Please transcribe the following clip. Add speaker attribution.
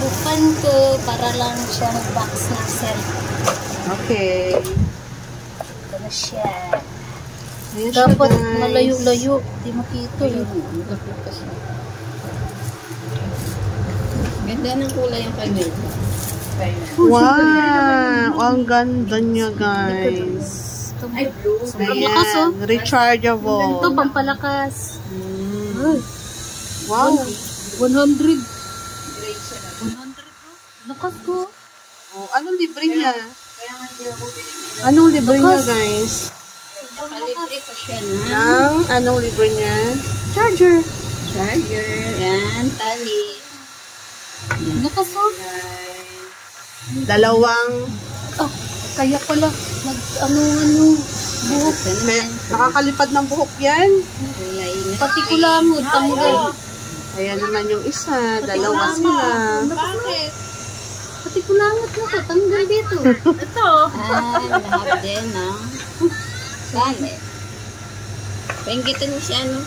Speaker 1: subukan ko para lang siya mag-box na cell.
Speaker 2: Okay.
Speaker 1: Ito na siya.
Speaker 2: Ayan siya,
Speaker 1: Dapat
Speaker 2: guys.
Speaker 1: malayo-layo. Di makita eh.
Speaker 3: Ganda ng kulay yung kanya.
Speaker 2: Wow! Ang ganda niya, guys.
Speaker 3: Ay, blue.
Speaker 1: Sobrang lakas oh.
Speaker 2: Rechargeable.
Speaker 1: Ito, pampalakas.
Speaker 2: Mm. Wow!
Speaker 1: 100. 100 oh. Lakas ko.
Speaker 2: Oh, anong libre niya? Anong libre niya, guys?
Speaker 3: Nakalibre pa siya
Speaker 2: Anong libre niya?
Speaker 1: Charger.
Speaker 3: charger. Yan, tali.
Speaker 1: Lakas oh.
Speaker 2: Dalawang.
Speaker 1: Ah, kaya pala ano buhok.
Speaker 2: Kaya, nakakalipad ng buhok yan.
Speaker 3: Kulay na.
Speaker 1: Pati kulamod, tanggal.
Speaker 2: Ayan naman yung isa. Dalawa sila.
Speaker 1: Bakit? Pati kulamod mo ko, tanggal dito. Ito.
Speaker 3: Lahat din, no? Saan eh? Penggitin mo siya, no?